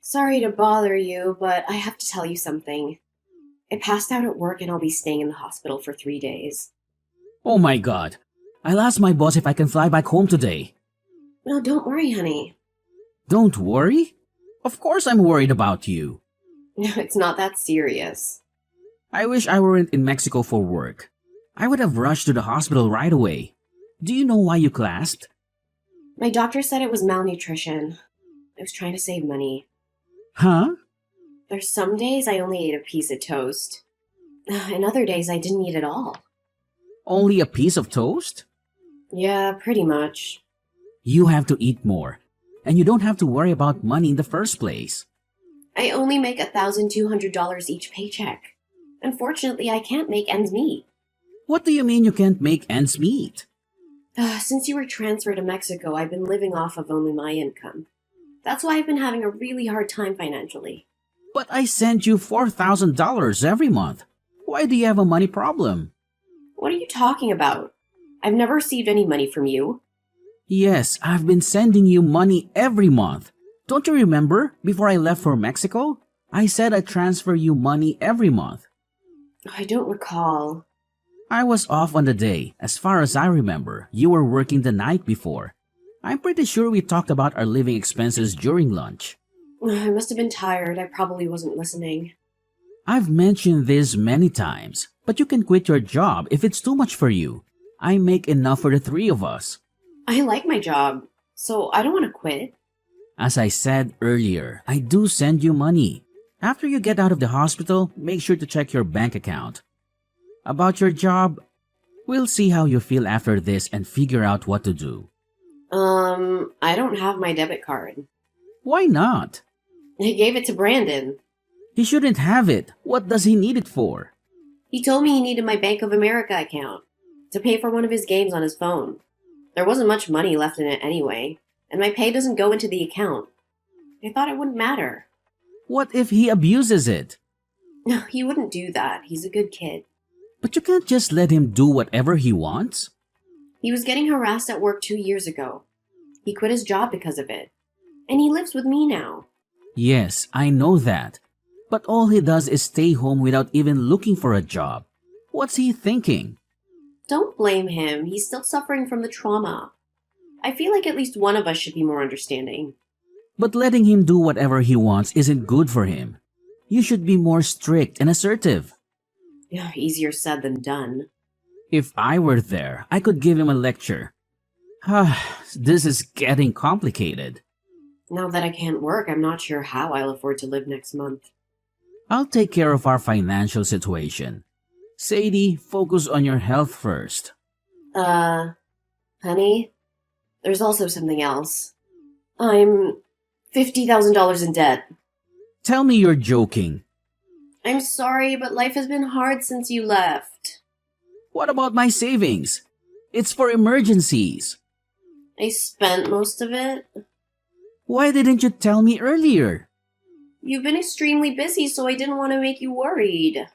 Sorry to bother you, but I have to tell you something. I passed out at work and I'll be staying in the hospital for 3 days. Oh my god. I'll ask my boss if I can fly back home today. No, don't worry, honey. Don't worry? Of course I'm worried about you. No, it's not that serious. I wish I weren't in Mexico for work. I would have rushed to the hospital right away. Do you know why you clasped? My doctor said it was malnutrition. I was trying to save money. Huh? There's some days I only ate a piece of toast. And other days I didn't eat at all. Only a piece of toast? Yeah, pretty much. You have to eat more. And you don't have to worry about money in the first place. I only make $1,200 each paycheck. Unfortunately, I can't make ends meet. What do you mean you can't make ends meet? Since you were transferred to Mexico, I've been living off of only my income. That's why I've been having a really hard time financially. But I send you $4,000 every month. Why do you have a money problem? What are you talking about? I've never received any money from you. Yes, I've been sending you money every month. Don't you remember, before I left for Mexico? I said I'd transfer you money every month. I don't recall. I was off on the day. As far as I remember, you were working the night before. I'm pretty sure we talked about our living expenses during lunch. I must have been tired. I probably wasn't listening. I've mentioned this many times, but you can quit your job if it's too much for you. I make enough for the three of us. I like my job, so I don't want to quit. As I said earlier, I do send you money. After you get out of the hospital, make sure to check your bank account. About your job, we'll see how you feel after this and figure out what to do. I don't have my debit card. Why not? I gave it to Brandon. He shouldn't have it. What does he need it for? He told me he needed my Bank of America account to pay for one of his games on his phone. There wasn't much money left in it anyway, and my pay doesn't go into the account. I thought it wouldn't matter. What if he abuses it? No, he wouldn't do that. He's a good kid. But you can't just let him do whatever he wants. He was getting harassed at work 2 years ago. He quit his job because of it. And he lives with me now. Yes, I know that. But all he does is stay home without even looking for a job. What's he thinking? Don't blame him. He's still suffering from the trauma. I feel like at least one of us should be more understanding. But letting him do whatever he wants isn't good for him. You should be more strict and assertive. Yeah, easier said than done. If I were there, I could give him a lecture. This is getting complicated. Now that I can't work, I'm not sure how I'll afford to live next month. I'll take care of our financial situation. Sadie, focus on your health first. Honey, there's also something else. I'm $50,000 in debt. Tell me you're joking. I'm sorry, but life has been hard since you left. What about my savings? It's for emergencies. I spent most of it. Why didn't you tell me earlier? You've been extremely busy, so I didn't want to make you worried.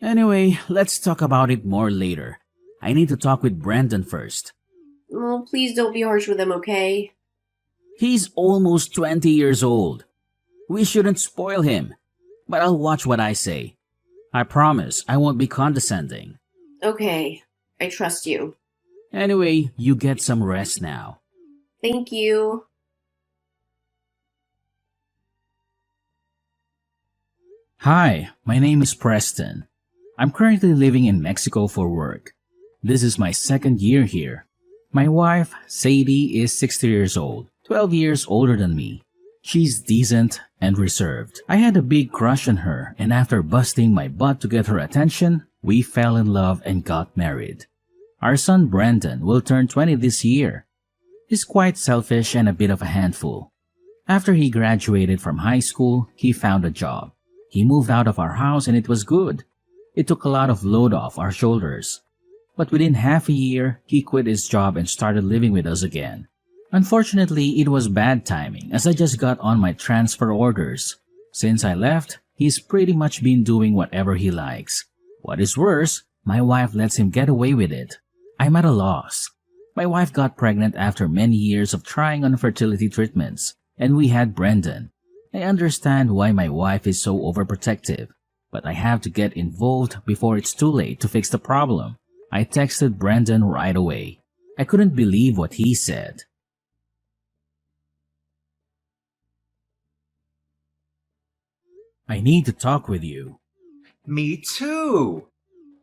Anyway, let's talk about it more later. I need to talk with Brandon first. Oh, please don't be harsh with him, okay? He's almost 20 years old. We shouldn't spoil him. But I'll watch what I say. I promise I won't be condescending. Okay, I trust you. Anyway, you get some rest now. Thank you. Hi, my name is Preston. I'm currently living in Mexico for work. This is my second year here. My wife, Sadie, is 60 years old, 12 years older than me. She's decent and reserved. I had a big crush on her, and after busting my butt to get her attention, we fell in love and got married. Our son Brandon will turn 20 this year. He's quite selfish and a bit of a handful. After he graduated from high school, he found a job. He moved out of our house and it was good. It took a lot of load off our shoulders. But within half a year, he quit his job and started living with us again. Unfortunately, it was bad timing as I just got on my transfer orders. Since I left, he's pretty much been doing whatever he likes. What is worse, my wife lets him get away with it. I'm at a loss. My wife got pregnant after many years of trying on fertility treatments, and we had Brendan. I understand why my wife is so overprotective, but I have to get involved before it's too late to fix the problem. I texted Brendan right away. I couldn't believe what he said. I need to talk with you. Me too.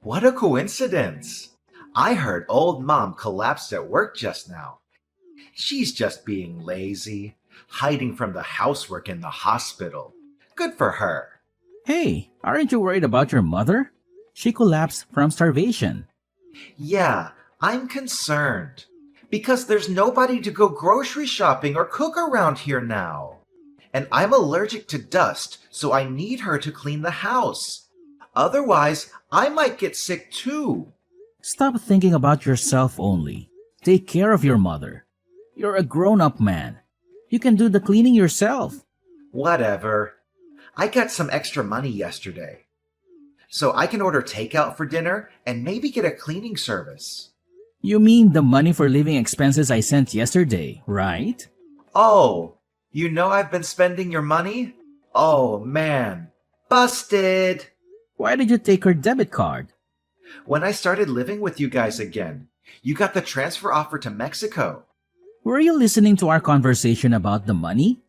What a coincidence. I heard old Mom collapsed at work just now. She's just being lazy, hiding from the housework in the hospital. Good for her. Hey, aren't you worried about your mother? She collapsed from starvation. Yeah, I'm concerned. Because there's nobody to go grocery shopping or cook around here now. And I'm allergic to dust, so I need her to clean the house. Otherwise, I might get sick too. Stop thinking about yourself only. Take care of your mother. You're a grown-up man. You can do the cleaning yourself. Whatever. I got some extra money yesterday. So I can order takeout for dinner and maybe get a cleaning service. You mean the money for living expenses I sent yesterday, right? Oh, you know I've been spending your money? Oh man, busted! Why did you take her debit card? When I started living with you guys again, you got the transfer offer to Mexico. Were you listening to our conversation about the money?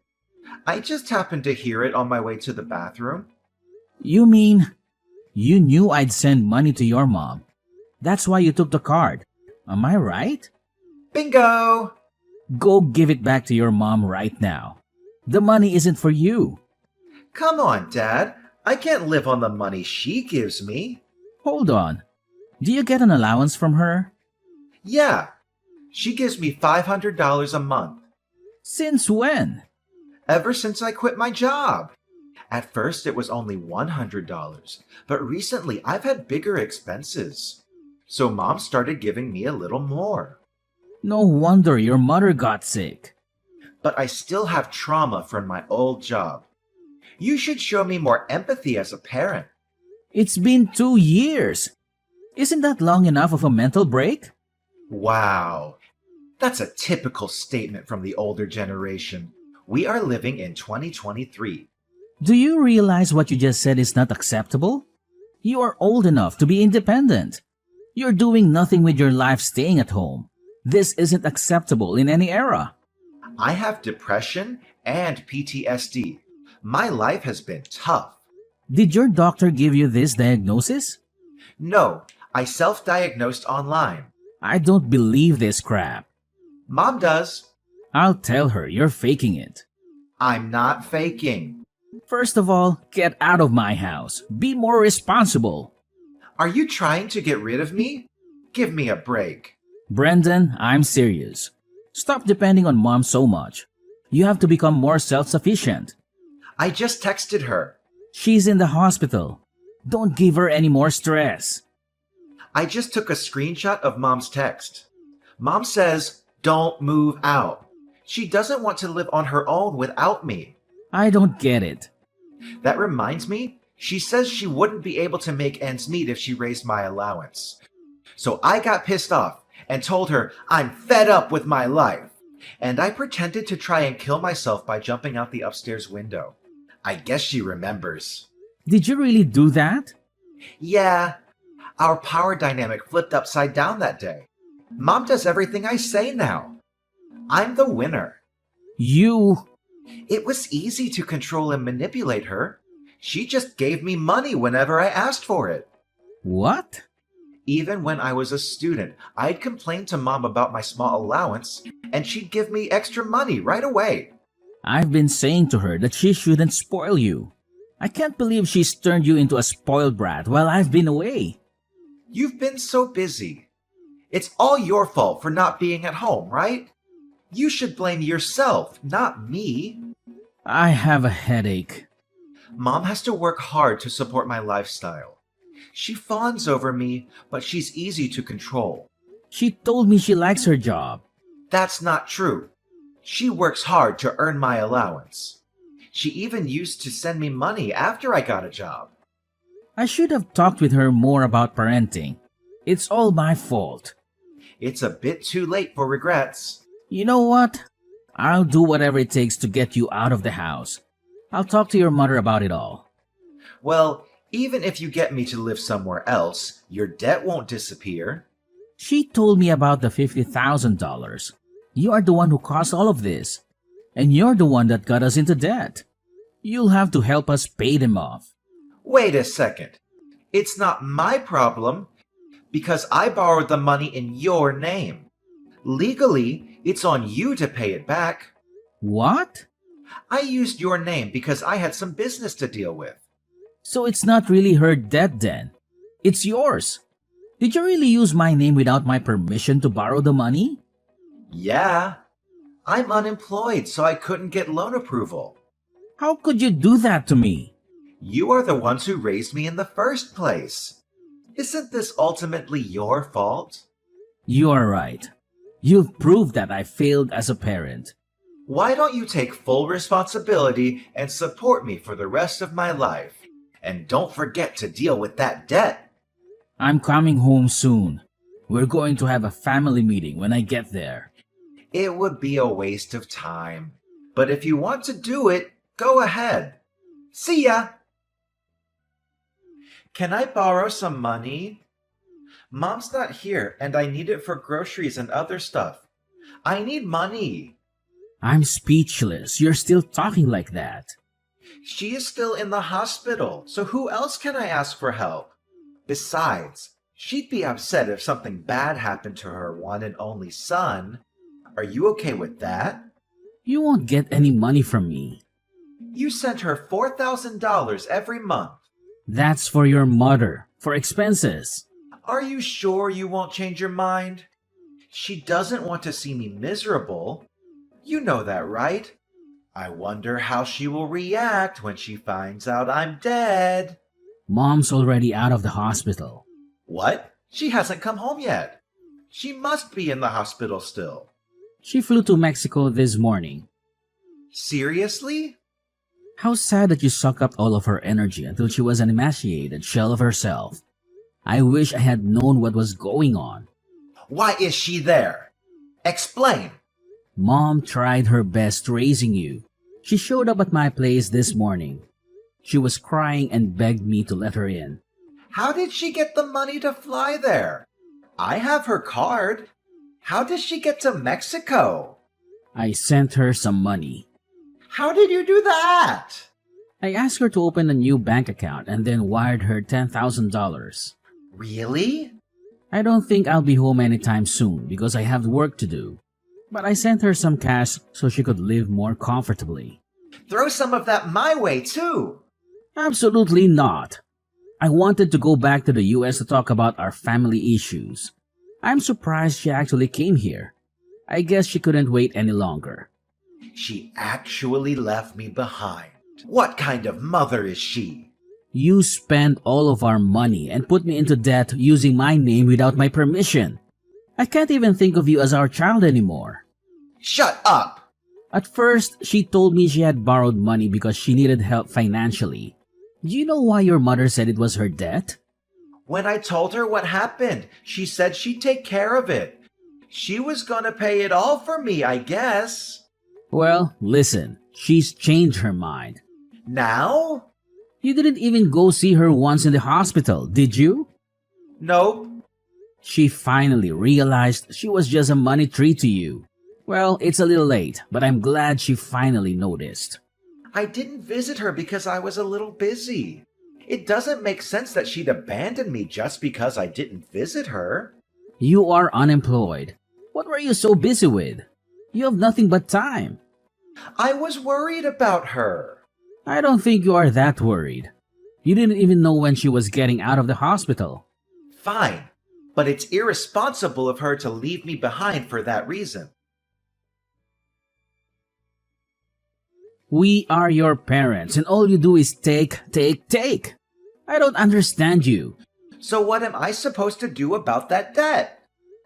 I just happened to hear it on my way to the bathroom. You mean you knew I'd send money to your mom? That's why you took the card. Am I right? Bingo! Go give it back to your mom right now. The money isn't for you. Come on, Dad. I can't live on the money she gives me. Hold on. Do you get an allowance from her? Yeah. She gives me $500 a month. Since when? Ever since I quit my job. At first it was only $100, but recently I've had bigger expenses. So Mom started giving me a little more. No wonder your mother got sick. But I still have trauma from my old job. You should show me more empathy as a parent. It's been 2 years. Isn't that long enough of a mental break? Wow. That's a typical statement from the older generation. We are living in 2023. Do you realize what you just said is not acceptable? You are old enough to be independent. You're doing nothing with your life staying at home. This isn't acceptable in any era. I have depression and PTSD. My life has been tough. Did your doctor give you this diagnosis? No, I self-diagnosed online. I don't believe this crap. Mom does. I'll tell her you're faking it. I'm not faking. First of all, get out of my house. Be more responsible. Are you trying to get rid of me? Give me a break. Brendan, I'm serious. Stop depending on mom so much. You have to become more self-sufficient. I just texted her. She's in the hospital. Don't give her any more stress. I just took a screenshot of Mom's text. Mom says, don't move out. She doesn't want to live on her own without me. I don't get it. That reminds me, she says she wouldn't be able to make ends meet if she raised my allowance. So I got pissed off and told her I'm fed up with my life. And I pretended to try and kill myself by jumping out the upstairs window. I guess she remembers. Did you really do that? Yeah, our power dynamic flipped upside down that day. Mom does everything I say now. I'm the winner. You... It was easy to control and manipulate her. She just gave me money whenever I asked for it. What? Even when I was a student, I'd complain to Mom about my small allowance, and she'd give me extra money right away. I've been saying to her that she shouldn't spoil you. I can't believe she's turned you into a spoiled brat while I've been away. You've been so busy. It's all your fault for not being at home, right? You should blame yourself, not me. I have a headache. Mom has to work hard to support my lifestyle. She fawns over me, but she's easy to control. She told me she likes her job. That's not true. She works hard to earn my allowance. She even used to send me money after I got a job. I should have talked with her more about parenting. It's all my fault. It's a bit too late for regrets. You know what? I'll do whatever it takes to get you out of the house. I'll talk to your mother about it all. Well, even if you get me to live somewhere else, your debt won't disappear. She told me about the $50,000. You are the one who caused all of this. And you're the one that got us into debt. You'll have to help us pay them off. Wait a second. It's not my problem because I borrowed the money in your name. Legally, it's on you to pay it back. What? I used your name because I had some business to deal with. So it's not really her debt then. It's yours. Did you really use my name without my permission to borrow the money? Yeah. I'm unemployed, so I couldn't get loan approval. How could you do that to me? You are the ones who raised me in the first place. Isn't this ultimately your fault? You are right. You've proved that I failed as a parent. Why don't you take full responsibility and support me for the rest of my life? And don't forget to deal with that debt. I'm coming home soon. We're going to have a family meeting when I get there. It would be a waste of time. But if you want to do it, go ahead. See ya! Can I borrow some money? Mom's not here and I need it for groceries and other stuff. I need money. I'm speechless. You're still talking like that. She is still in the hospital, so who else can I ask for help? Besides, she'd be upset if something bad happened to her one and only son. Are you okay with that? You won't get any money from me. You sent her $4,000 every month. That's for your mother, for expenses. Are you sure you won't change your mind? She doesn't want to see me miserable. You know that, right? I wonder how she will react when she finds out I'm dead. Mom's already out of the hospital. What? She hasn't come home yet. She must be in the hospital still. She flew to Mexico this morning. Seriously? How sad that you sucked up all of her energy until she was an emaciated shell of herself. I wish I had known what was going on. Why is she there? Explain. Mom tried her best raising you. She showed up at my place this morning. She was crying and begged me to let her in. How did she get the money to fly there? I have her card. How did she get to Mexico? I sent her some money. How did you do that? I asked her to open a new bank account and then wired her $10,000. Really? I don't think I'll be home anytime soon because I have work to do. But I sent her some cash so she could live more comfortably. Throw some of that my way, too. Absolutely not. I wanted to go back to the US to talk about our family issues. I'm surprised she actually came here. I guess she couldn't wait any longer. She actually left me behind. What kind of mother is she? You spent all of our money and put me into debt using my name without my permission. I can't even think of you as our child anymore. Shut up! At first, she told me she had borrowed money because she needed help financially. Do you know why your mother said it was her debt? When I told her what happened, she said she'd take care of it. She was gonna pay it all for me, I guess. Well, listen, she's changed her mind. Now? You didn't even go see her once in the hospital, did you? Nope. She finally realized she was just a money tree to you. Well, it's a little late, but I'm glad she finally noticed. I didn't visit her because I was a little busy. It doesn't make sense that she'd abandon me just because I didn't visit her. You are unemployed. What were you so busy with? You have nothing but time. I was worried about her. I don't think you are that worried. You didn't even know when she was getting out of the hospital. Fine, but it's irresponsible of her to leave me behind for that reason. We are your parents and all you do is take. I don't understand you. So what am I supposed to do about that debt?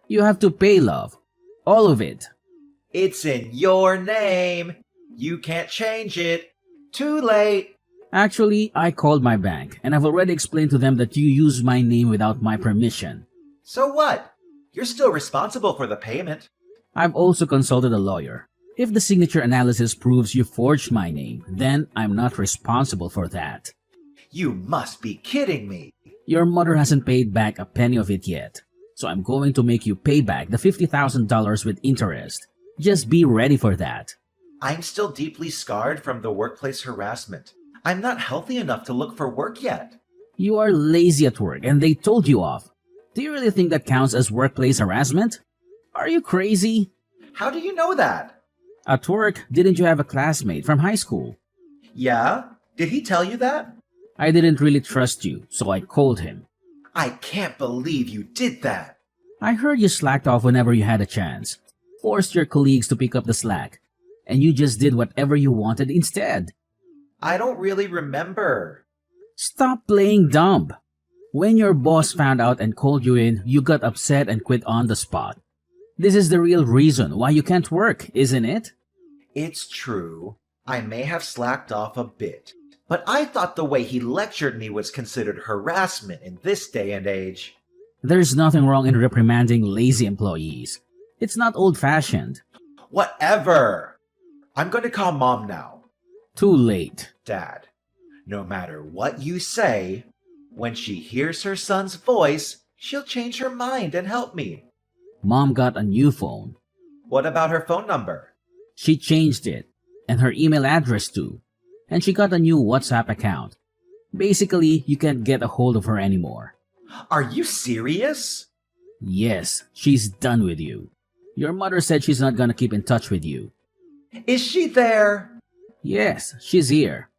You have to pay, love. All of it. It's in your name. You can't change it. Too late. Actually, I called my bank and I've already explained to them that you used my name without my permission. So what? You're still responsible for the payment. I've also consulted a lawyer. If the signature analysis proves you forged my name, then I'm not responsible for that. You must be kidding me. Your mother hasn't paid back a penny of it yet, so I'm going to make you pay back the $50,000 with interest. Just be ready for that. I'm still deeply scarred from the workplace harassment. I'm not healthy enough to look for work yet. You are lazy at work and they told you off. Do you really think that counts as workplace harassment? Are you crazy? How do you know that? At work, didn't you have a classmate from high school? Yeah? Did he tell you that? I didn't really trust you, so I called him. I can't believe you did that. I heard you slacked off whenever you had a chance, forced your colleagues to pick up the slack, and you just did whatever you wanted instead. I don't really remember. Stop playing dumb. When your boss found out and called you in, you got upset and quit on the spot. This is the real reason why you can't work, isn't it? It's true. I may have slacked off a bit, but I thought the way he lectured me was considered harassment in this day and age. There's nothing wrong in reprimanding lazy employees. It's not old-fashioned. Whatever. I'm going to call Mom now. Too late. Dad, no matter what you say, when she hears her son's voice, she'll change her mind and help me. Mom got a new phone. What about her phone number? She changed it, and her email address too. And she got a new WhatsApp account. Basically, you can't get a hold of her anymore. Are you serious? Yes, she's done with you. Your mother said she's not gonna keep in touch with you. Is she there? Yes, she's here.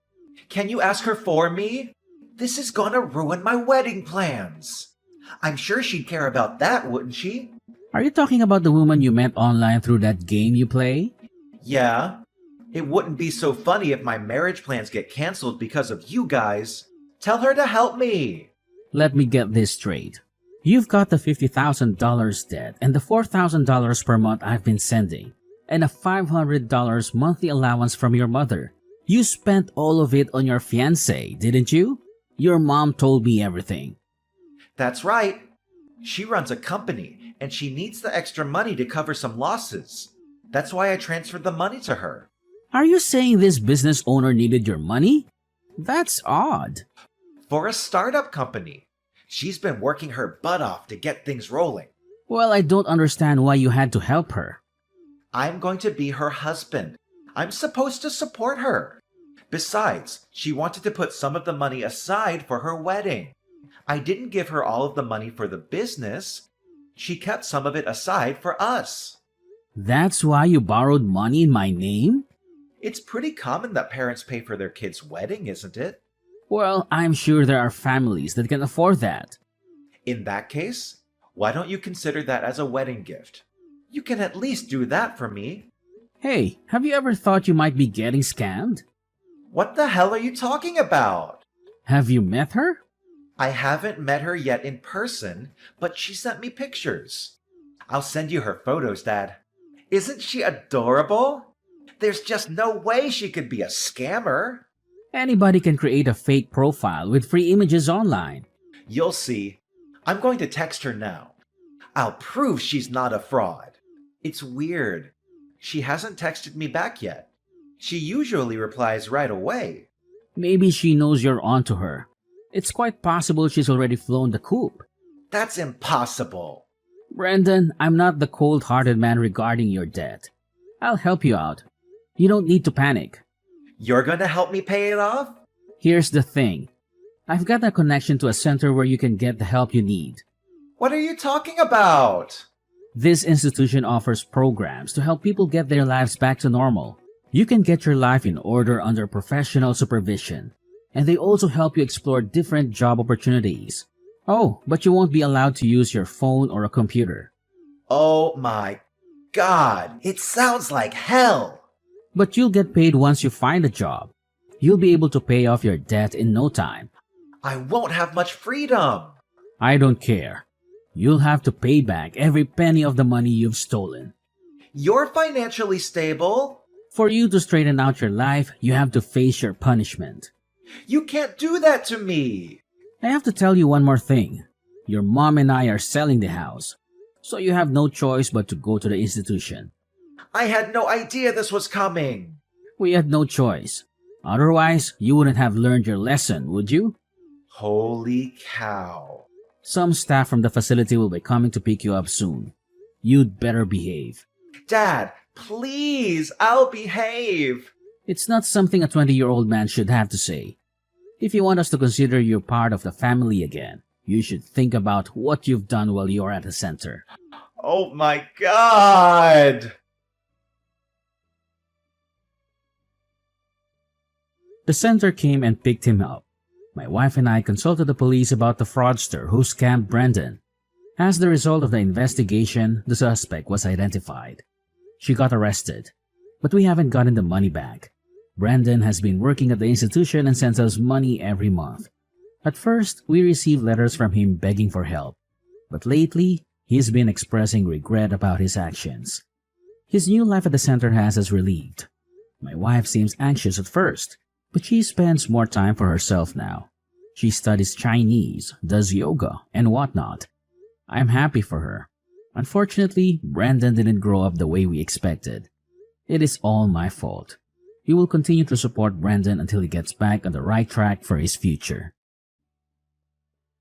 Can you ask her for me? This is gonna ruin my wedding plans. I'm sure she'd care about that, wouldn't she? Are you talking about the woman you met online through that game you play? Yeah. It wouldn't be so funny if my marriage plans get canceled because of you guys. Tell her to help me. Let me get this straight. You've got the $50,000 debt and the $4,000 per month I've been sending, and a $500 monthly allowance from your mother. You spent all of it on your fiancé, didn't you? Your mom told me everything. That's right. She runs a company, and she needs the extra money to cover some losses. That's why I transferred the money to her. Are you saying this business owner needed your money? That's odd. For a startup company. She's been working her butt off to get things rolling. Well, I don't understand why you had to help her. I'm going to be her husband. I'm supposed to support her. Besides, she wanted to put some of the money aside for her wedding. I didn't give her all of the money for the business. She kept some of it aside for us. That's why you borrowed money in my name? It's pretty common that parents pay for their kids' wedding, isn't it? Well, I'm sure there are families that can afford that. In that case, why don't you consider that as a wedding gift? You can at least do that for me. Hey, have you ever thought you might be getting scammed? What the hell are you talking about? Have you met her? I haven't met her yet in person, but she sent me pictures. I'll send you her photos, Dad. Isn't she adorable? There's just no way she could be a scammer. Anybody can create a fake profile with free images online. You'll see. I'm going to text her now. I'll prove she's not a fraud. It's weird. She hasn't texted me back yet. She usually replies right away. Maybe she knows you're onto her. It's quite possible she's already flown the coop. That's impossible. Brendan, I'm not the cold-hearted man regarding your debt. I'll help you out. You don't need to panic. You're going to help me pay it off? Here's the thing. I've got a connection to a center where you can get the help you need. What are you talking about? This institution offers programs to help people get their lives back to normal. You can get your life in order under professional supervision. And they also help you explore different job opportunities. Oh, but you won't be allowed to use your phone or a computer. Oh my God, it sounds like hell. But you'll get paid once you find a job. You'll be able to pay off your debt in no time. I won't have much freedom. I don't care. You'll have to pay back every penny of the money you've stolen. You're financially stable. For you to straighten out your life, you have to face your punishment. You can't do that to me. I have to tell you one more thing. Your mom and I are selling the house, so you have no choice but to go to the institution. I had no idea this was coming. We had no choice. Otherwise, you wouldn't have learned your lesson, would you? Holy cow. Some staff from the facility will be coming to pick you up soon. You'd better behave. Dad, please, I'll behave. It's not something a 20-year-old man should have to say. If you want us to consider you part of the family again, you should think about what you've done while you're at the center. Oh my God. The center came and picked him up. My wife and I consulted the police about the fraudster who scammed Brendan. As the result of the investigation, the suspect was identified. She got arrested, but we haven't gotten the money back. Brendan has been working at the institution and sends us money every month. At first, we received letters from him begging for help, but lately, he's been expressing regret about his actions. His new life at the center has us relieved. My wife seems anxious at first, but she spends more time for herself now. She studies Chinese, does yoga, and whatnot. I'm happy for her. Unfortunately, Brandon didn't grow up the way we expected. It is all my fault. We will continue to support Brandon until he gets back on the right track for his future.